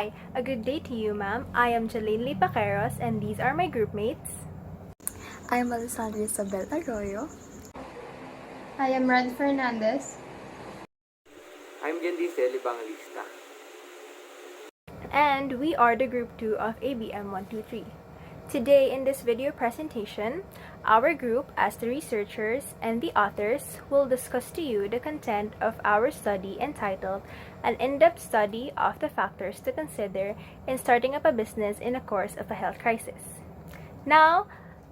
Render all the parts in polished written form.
Hi, a good day to you, ma'am. I am Jalene Lipaqueros, and these are my group mates. I am Alessandra Isabel Arroyo. I am Red Fernandez. I'm Gendice Libangalista. And we are the Group 2 of ABM 123. Today, in this video presentation, our group, as the researchers and the authors, will discuss to you the content of our study entitled An In-Depth Study of the Factors to Consider in Starting Up a Business in the Course of a Health Crisis. Now,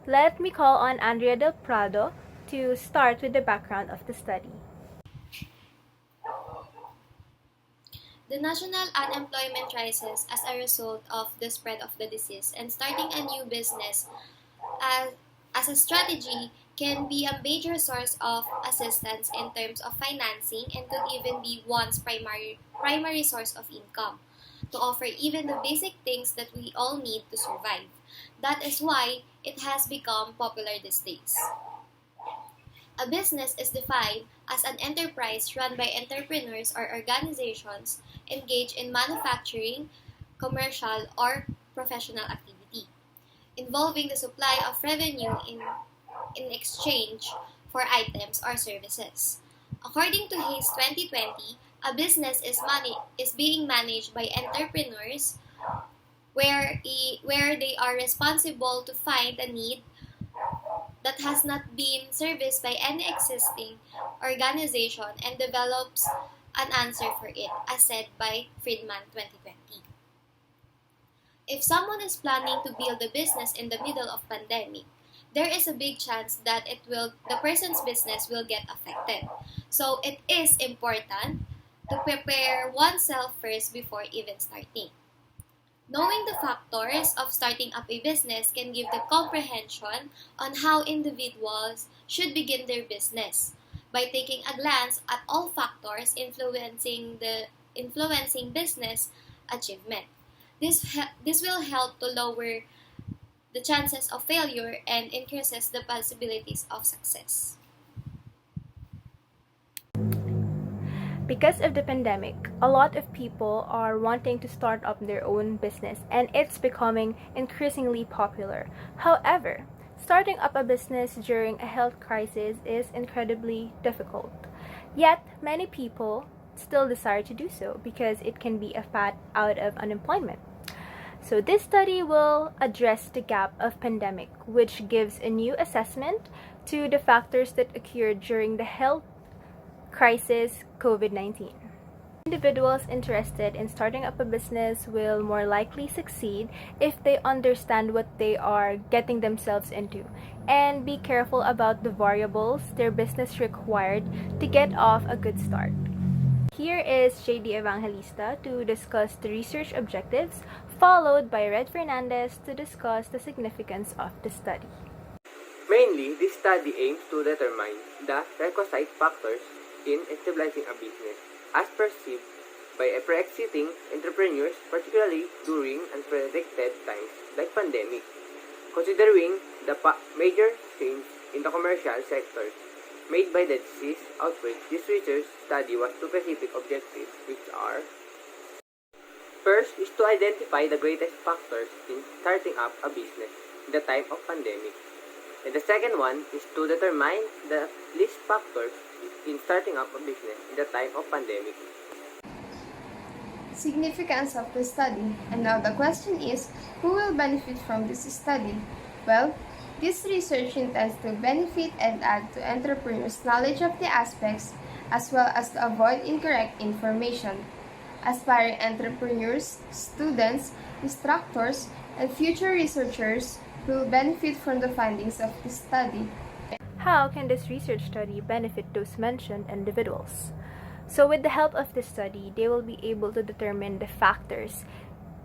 let me call on Andrea Del Prado to start with the background of the study. The national unemployment rises as a result of the spread of the disease, and starting a new business as a strategy can be a major source of assistance in terms of financing and could even be one's primary source of income to offer even the basic things that we all need to survive. That is why it has become popular these days. A business is defined as an enterprise run by entrepreneurs or organizations engaged in manufacturing, commercial, or professional activity, involving the supply of revenue in exchange for items or services. According to Hayes 2020, a business is being managed by entrepreneurs where they are responsible to find a need that has not been serviced by any existing organization and develops an answer for it, as said by Friedman 2020. If someone is planning to build a business in the middle of pandemic, there is a big chance that the person's business will get affected. So it is important to prepare oneself first before even starting. Knowing the factors of starting up a business can give the comprehension on how individuals should begin their business by taking a glance at all factors influencing business achievement. This will help to lower the chances of failure and increases the possibilities of success. Because of the pandemic, a lot of people are wanting to start up their own business, and it's becoming increasingly popular. However, starting up a business during a health crisis is incredibly difficult. Yet, many people still desire to do so because it can be a path out of unemployment. So this study will address the gap of pandemic, which gives a new assessment to the factors that occurred during the health crisis COVID-19. Individuals interested in starting up a business will more likely succeed if they understand what they are getting themselves into and be careful about the variables their business required to get off a good start. Here is JD Evangelista to discuss the research objectives, followed by Red Fernandez to discuss the significance of the study. Mainly, this study aims to determine the requisite factors in stabilizing a business as perceived by pre-existing entrepreneurs, particularly during unpredicted times like pandemic. Considering the major change in the commercial sector made by the disease outbreak, this research study was two specific objectives, which are: first is to identify the greatest factors in starting up a business in the time of pandemic. And the second one is to determine the least factors in starting up a business in the time of pandemic. Significance of the study. And now the question is, who will benefit from this study? Well, this research intends to benefit and add to entrepreneurs' knowledge of the aspects as well as to avoid incorrect information. Aspiring entrepreneurs, students, instructors, and future researchers will benefit from the findings of this study. How can this research study benefit those mentioned individuals? So with the help of this study, they will be able to determine the factors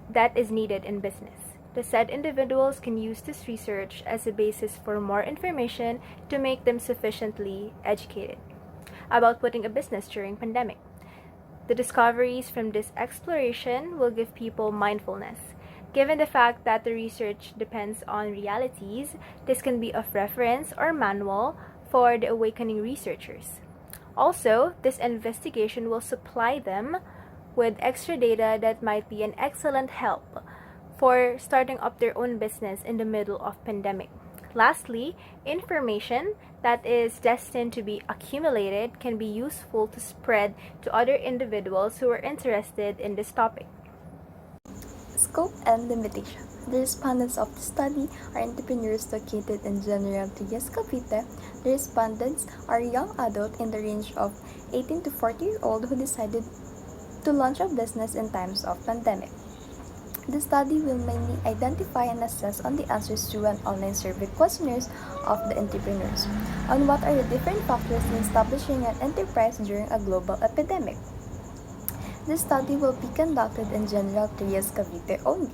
that is needed in business. The said individuals can use this research as a basis for more information to make them sufficiently educated about putting a business during pandemic. The discoveries from this exploration will give people mindfulness. Given the fact that the research depends on realities, this can be of reference or manual for the awakening researchers. Also, this investigation will supply them with extra data that might be an excellent help for starting up their own business in the middle of pandemic. Lastly, information that is destined to be accumulated can be useful to spread to other individuals who are interested in this topic. Scope and limitation. The respondents of the study are entrepreneurs located in General Trias, Cavite. The respondents are young adults in the range of 18 to 40-year-old who decided to launch a business in times of pandemic. The study will mainly identify and assess on the answers to an online survey questionnaires of the entrepreneurs on what are the different factors in establishing an enterprise during a global epidemic. This study will be conducted in General Trias, Cavite only.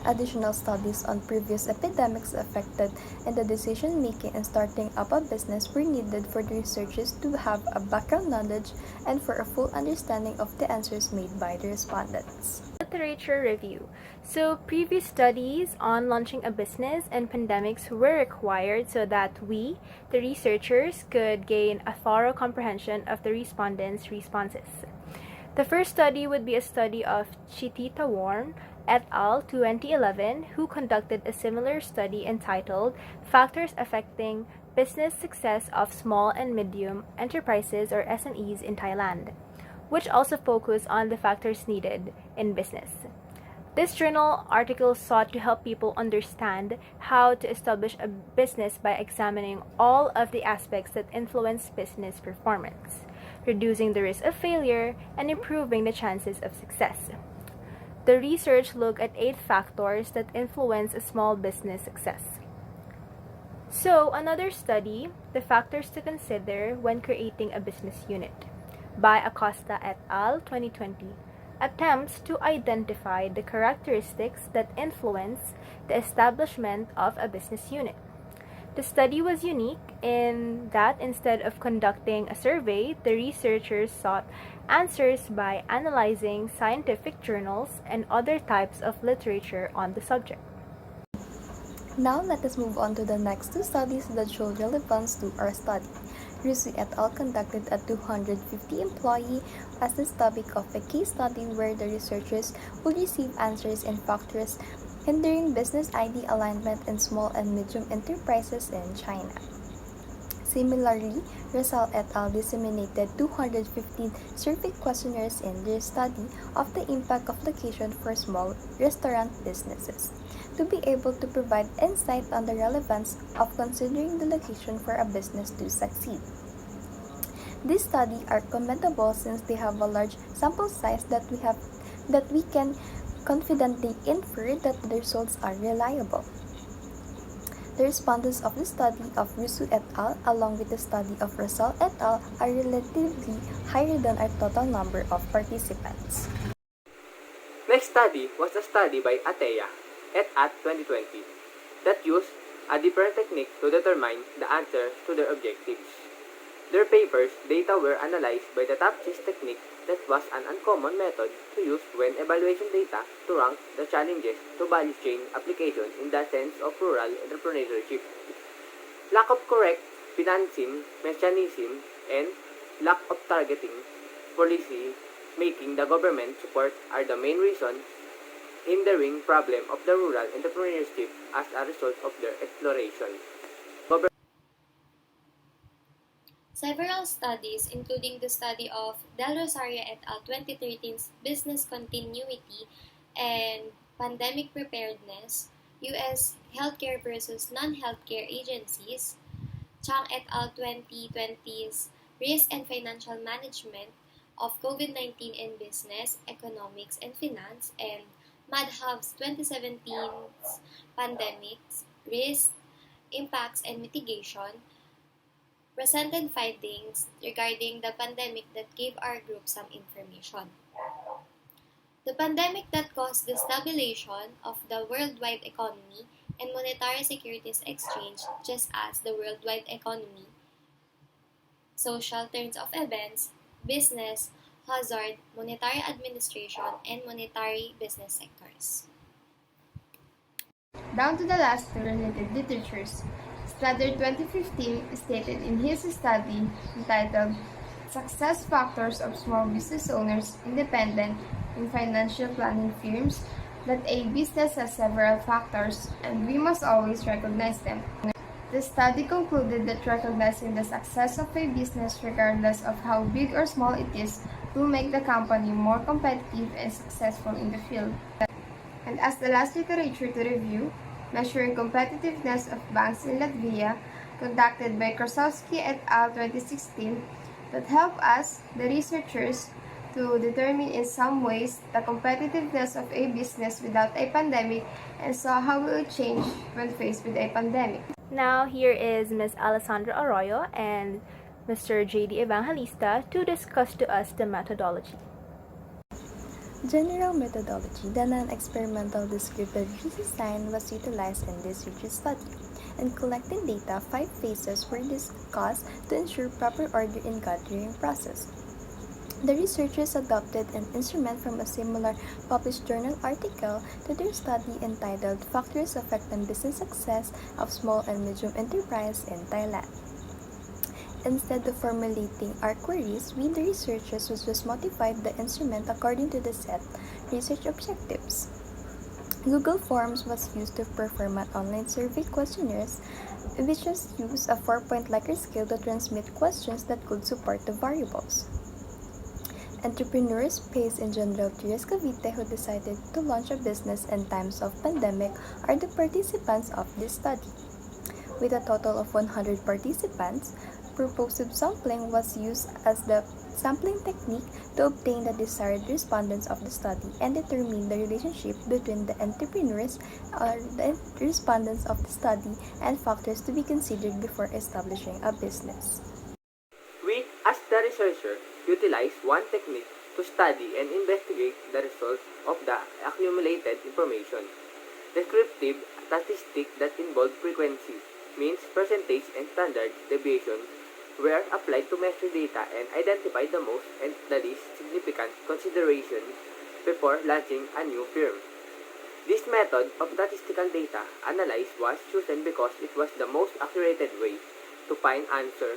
Additional studies on previous epidemics affected in the decision-making and starting up a business were needed for the researchers to have a background knowledge and for a full understanding of the answers made by the respondents. Literature review. So, previous studies on launching a business and pandemics were required so that we, the researchers, could gain a thorough comprehension of the respondents' responses. The first study would be a study of Chitita Warren et al. 2011, who conducted a similar study entitled Factors Affecting Business Success of Small and Medium Enterprises or SMEs in Thailand, which also focused on the factors needed in business. This journal article sought to help people understand how to establish a business by examining all of the aspects that influence business performance, reducing the risk of failure, and improving the chances of success. The research looked at 8 factors that influence a small business success. So, another study, The Factors to Consider When Creating a Business Unit, by Acosta et al. 2020, attempts to identify the characteristics that influence the establishment of a business unit. The study was unique in that instead of conducting a survey, the researchers sought answers by analyzing scientific journals and other types of literature on the subject. Now let us move on to the next 2 studies that show relevance to our study. Rusu et al. Conducted a 250 employee as the topic of a case study where the researchers would receive answers and factors hindering business ID alignment in small and medium enterprises in China. Similarly, Rizal et al. Disseminated 215 survey questionnaires in their study of the impact of location for small restaurant businesses, to be able to provide insight on the relevance of considering the location for a business to succeed. These studies are commendable since they have a large sample size that we can confidently infer that the results are reliable. The respondents of the study of Rusu et al. Along with the study of Rizal et al. Are relatively higher than our total number of participants. Next study was a study by Atea et al. 2020 that used a different technique to determine the answer to their objectives. Their papers' data were analyzed by the top-GIS technique that was an uncommon method to use when evaluation data to rank the challenges to value chain application in the sense of rural entrepreneurship. Lack of correct financing mechanism and lack of targeting policy making the government support are the main reasons hindering problem of the rural entrepreneurship as a result of their exploration. Several studies, including the study of Del Rosario et al. 2013's Business Continuity and Pandemic Preparedness, U.S. Healthcare versus Non-Healthcare Agencies, Chang et al. 2020's Risk and Financial Management of COVID-19 in Business, Economics, and Finance, and Madhav's 2017's Pandemics, Risk, Impacts, and Mitigation, presented findings regarding the pandemic that gave our group some information. The pandemic that caused destabilization of the worldwide economy and monetary securities exchange, just as the worldwide economy, social turns of events, business, hazard, monetary administration, and monetary business sectors. Down to the last 2 related literatures. Slater 2015 stated in his study entitled success factors of small business owners, independent, and financial planning firms that a business has several factors, and we must always recognize them. The study concluded that recognizing the success of a business, regardless of how big or small it is, will make the company more competitive and successful in the field. And as the last literature to review, Measuring Competitiveness of Banks in Latvia, conducted by Krasowski et al. 2016, that helped us, the researchers, to determine in some ways the competitiveness of a business without a pandemic and saw how it will change when faced with a pandemic. Now, here is Ms. Alessandra Arroyo and Mr. J.D. Evangelista to discuss to us the methodology. General methodology, the non-experimental descriptive design was utilized in this research study. In collecting data, 5 phases were discussed to ensure proper order in gathering process. The researchers adopted an instrument from a similar published journal article to their study entitled Factors Affecting Business Success of Small and Medium Enterprise in Thailand. Instead of formulating our queries, we, the researchers, would just modify the instrument according to the set research objectives. Google Forms was used to perform an online survey questionnaires, which was used a 4-point Likert scale to transmit questions that could support the variables. Entrepreneurs based in General Trias Cavite who decided to launch a business in times of pandemic are the participants of this study. With a total of 100 participants, purposive sampling was used as the sampling technique to obtain the desired respondents of the study and determine the relationship between the entrepreneurs or the respondents of the study and factors to be considered before establishing a business. We, as the researcher, utilize one technique to study and investigate the results of the accumulated information. Descriptive statistics that involve frequency, means, percentage, and standard deviations were applied to measure data and identify the most and the least significant considerations before launching a new firm. This method of statistical data analysis was chosen because it was the most accurate way to find answer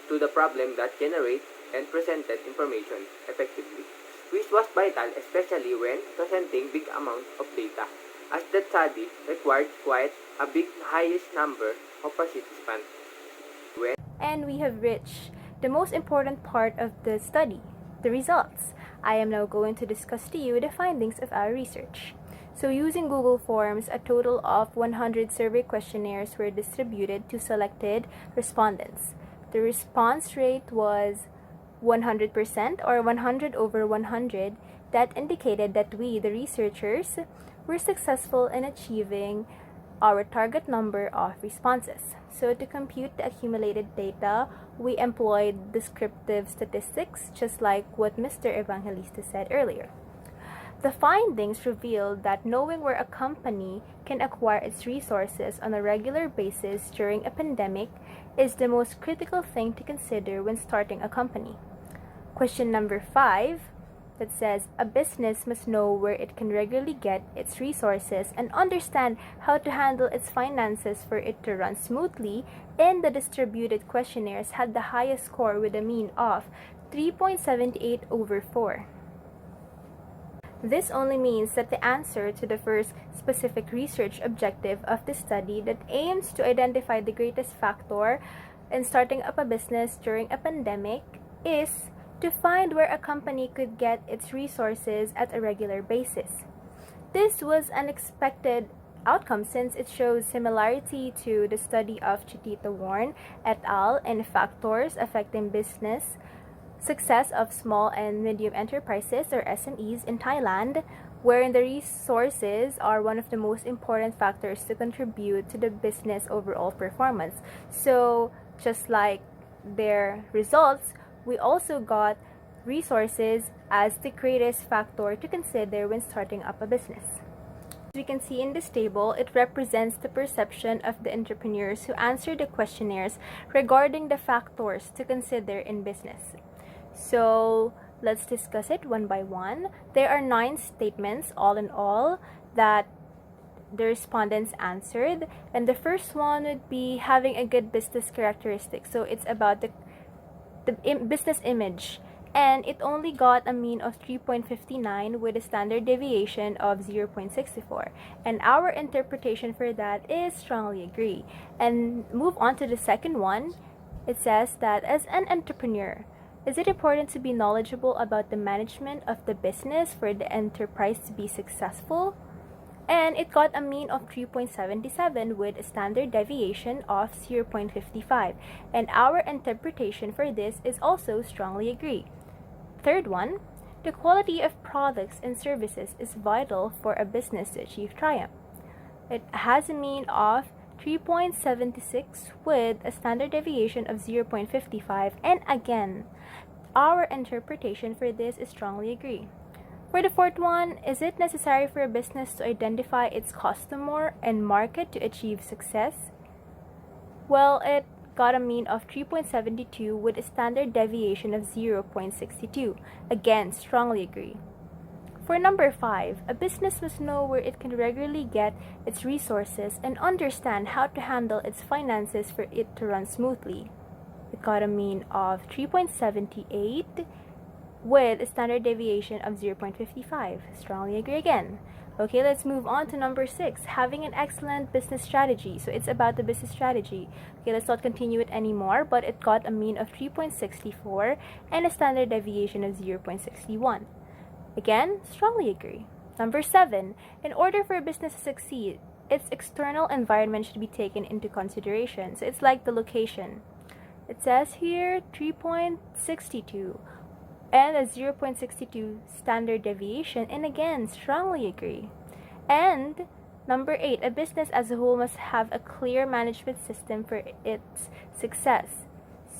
to the problem that generates and presented information effectively, which was vital especially when presenting big amounts of data, as the study required quite a big highest number of participants. And we have reached the most important part of the study, the results. I am now going to discuss to you the findings of our research. So using Google Forms, a total of 100 survey questionnaires were distributed to selected respondents. The response rate was 100% or 100 over 100. That indicated that we, the researchers, were successful in achieving our target number of responses. So to compute the accumulated data, we employed descriptive statistics, just like what Mr. Evangelista said earlier. The findings revealed that knowing where a company can acquire its resources on a regular basis during a pandemic is the most critical thing to consider when starting a company. Question number 5 that says a business must know where it can regularly get its resources and understand how to handle its finances for it to run smoothly, in the distributed questionnaires had the highest score with a mean of 3.78 over 4. This only means that the answer to the first specific research objective of the study that aims to identify the greatest factor in starting up a business during a pandemic is to find where a company could get its resources at a regular basis. This was an expected outcome since it shows similarity to the study of Chitita Warren et al. In factors affecting business success of small and medium enterprises or SMEs in Thailand, wherein the resources are one of the most important factors to contribute to the business overall performance. So just like their results, we also got resources as the greatest factor to consider when starting up a business. As we can see in this table, it represents the perception of the entrepreneurs who answered the questionnaires regarding the factors to consider in business. So let's discuss it one by one. There are 9 statements all in all that the respondents answered, and the first one would be having a good business characteristic. So it's about the business image, and it only got a mean of 3.59 with a standard deviation of 0.64. And our interpretation for that is strongly agree. And move on to the second one. It says that as an entrepreneur, is it important to be knowledgeable about the management of the business for the enterprise to be successful? And it got a mean of 3.77 with a standard deviation of 0.55. And our interpretation for this is also strongly agree. Third one, the quality of products and services is vital for a business to achieve triumph. It has a mean of 3.76 with a standard deviation of 0.55, and again, our interpretation for this is strongly agree. For the fourth one, is it necessary for a business to identify its customer and market to achieve success? Well, it got a mean of 3.72 with a standard deviation of 0.62. Again, strongly agree. For number 5, a business must know where it can regularly get its resources and understand how to handle its finances for it to run smoothly. It got a mean of 3.78 with a standard deviation of 0.55. Strongly agree again. Okay, let's move on to number 6, having an excellent business strategy. So it's about the business strategy. Okay, let's not continue it anymore, but it got a mean of 3.64 and a standard deviation of 0.61. Again, strongly agree. Number 7, in order for a business to succeed, its external environment should be taken into consideration. So it's like the location. It says here 3.62 and a 0.62 standard deviation, and again, strongly agree. And number 8, a business as a whole must have a clear management system for its success.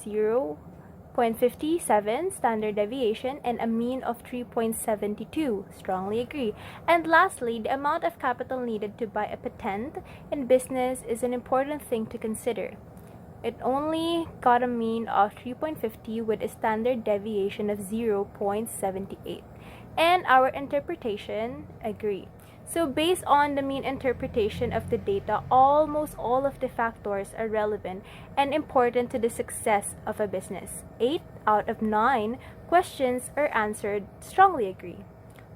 0.57 standard deviation and a mean of 3.72. Strongly agree. And lastly, the amount of capital needed to buy a patent in business is an important thing to consider. It only got a mean of 3.50 with a standard deviation of 0.78. And our interpretation agree. So based on the mean interpretation of the data, almost all of the factors are relevant and important to the success of a business. 8 out of 9 questions are answered strongly agree,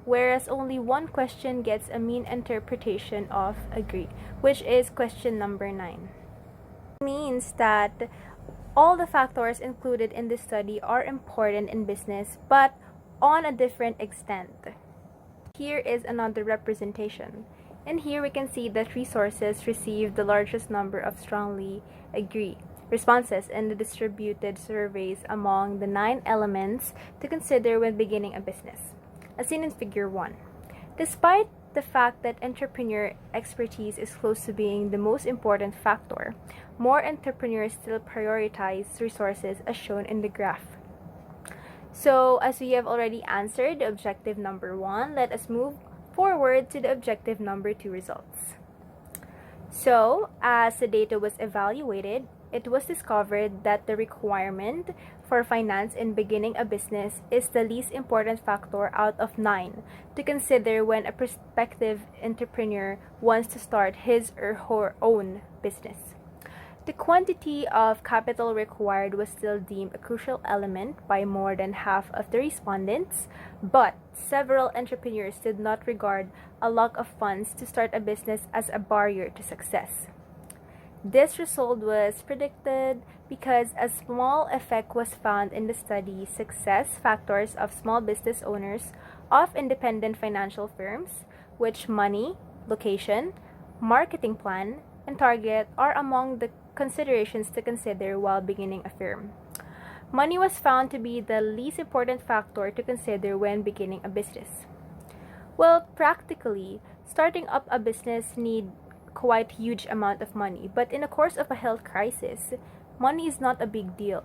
whereas only one question gets a mean interpretation of agree, which is question number 9. Means that all the factors included in this study are important in business, but on a different extent. Here is another representation. And here we can see that resources received the largest number of strongly agree responses in the distributed surveys among the 9 elements to consider when beginning a business, as seen in figure 1. Despite the fact that entrepreneur expertise is close to being the most important factor, more entrepreneurs still prioritize resources as shown in the graph. So, as we have already answered the objective number 1, let us move forward to the objective number 2 results. So, as the data was evaluated, it was discovered that the requirement for finance in beginning a business is the least important factor out of 9 to consider when a prospective entrepreneur wants to start his or her own business. The quantity of capital required was still deemed a crucial element by more than half of the respondents, but several entrepreneurs did not regard a lack of funds to start a business as a barrier to success. This result was predicted because a small effect was found in the study success factors of small business owners of independent financial firms, which money, location, marketing plan, and target are among the considerations to consider while beginning a firm. Money was found to be the least important factor to consider when beginning a business. Well, practically, starting up a business needs quite huge amount of money, but in the course of a health crisis, money is not a big deal.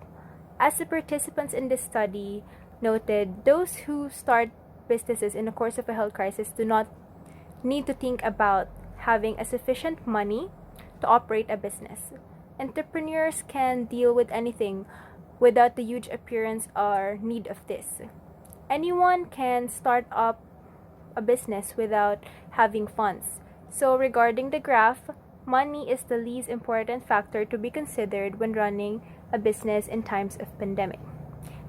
As the participants in this study noted, those who start businesses in the course of a health crisis do not need to think about having a sufficient money to operate a business. Entrepreneurs can deal with anything without the huge appearance or need of this. Anyone can start up a business without having funds. So regarding the graph, money is the least important factor to be considered when running a business in times of pandemic.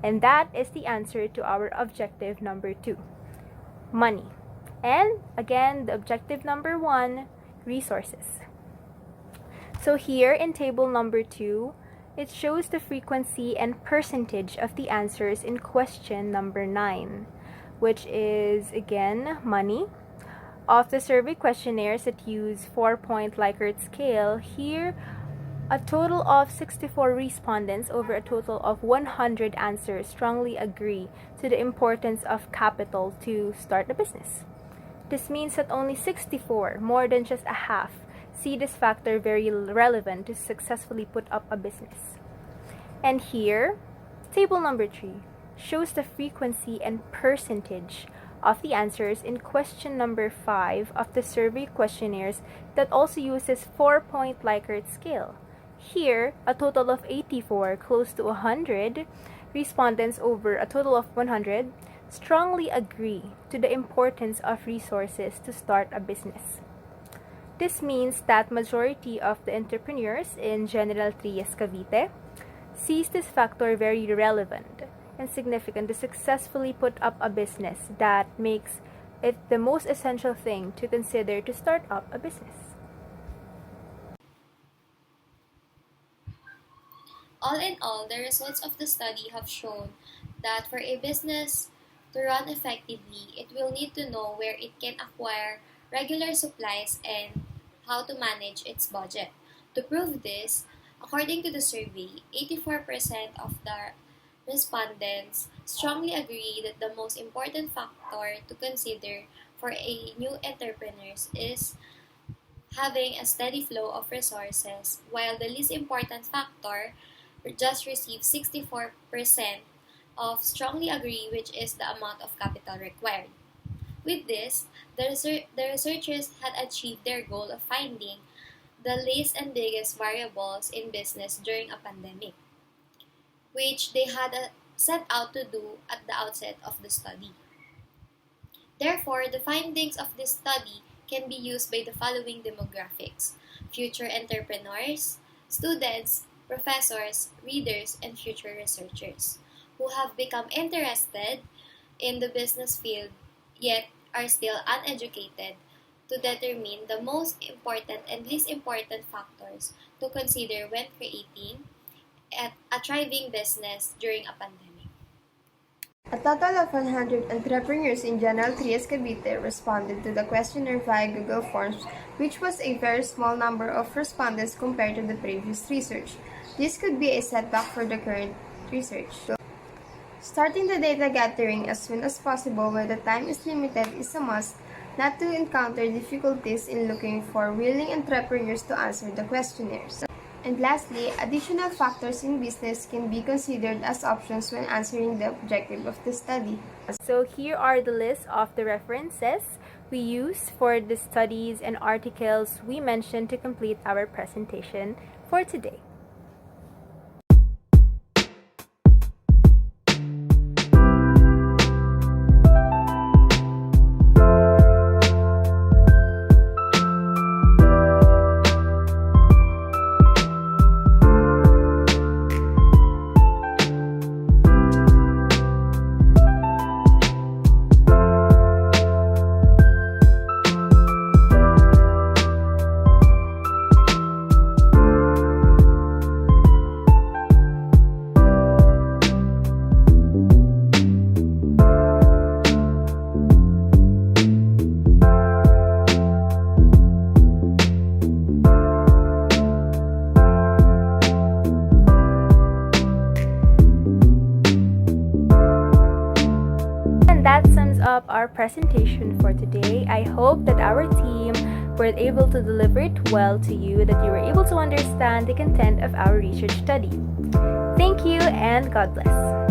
And that is the answer to our objective number 2, money. And again, the objective number 1, resources. So here in table number 2, it shows the frequency and percentage of the answers in question number 9, which is again money. Of the survey questionnaires that use 4-point Likert scale, here a total of 64 respondents over a total of 100 answers strongly agree to the importance of capital to start a business. This means that only 64, more than just a half, see this factor very relevant to successfully put up a business. And here, table number 3 shows the frequency and percentage of the answers in question number 5 of the survey questionnaires that also uses 4-point Likert scale. Here, a total of 84, close to 100, respondents over a total of 100 strongly agree to the importance of resources to start a business. This means that majority of the entrepreneurs in General Trias Cavite sees this factor very relevant and significant to successfully put up a business that makes it the most essential thing to consider to start up a business. All in all, the results of the study have shown that for a business to run effectively, it will need to know where it can acquire regular supplies and how to manage its budget. To prove this, according to the survey, 84% of the respondents strongly agree that the most important factor to consider for a new entrepreneur is having a steady flow of resources, while the least important factor just received 64% of strongly agree, which is the amount of capital required. With this, the researchers had achieved their goal of finding the least and biggest variables in business during a pandemic, which they had set out to do at the outset of the study. Therefore, the findings of this study can be used by the following demographics: future entrepreneurs, students, professors, readers, and future researchers who have become interested in the business field yet are still uneducated, to determine the most important and least important factors to consider when creating a thriving business during a pandemic. A total of 100 entrepreneurs in General Trias Cavite responded to the questionnaire via Google Forms, which was a very small number of respondents compared to the previous research. This could be a setback for the current research. Starting the data gathering as soon as possible where the time is limited is a must, not to encounter difficulties in looking for willing entrepreneurs to answer the questionnaires. And lastly, additional factors in business can be considered as options when answering the objective of the study. So here are the list of the references we use for the studies and articles we mentioned to complete our presentation for today. That sums up our presentation for today. I hope that our team were able to deliver it well to you, that you were able to understand the content of our research study. Thank you and God bless.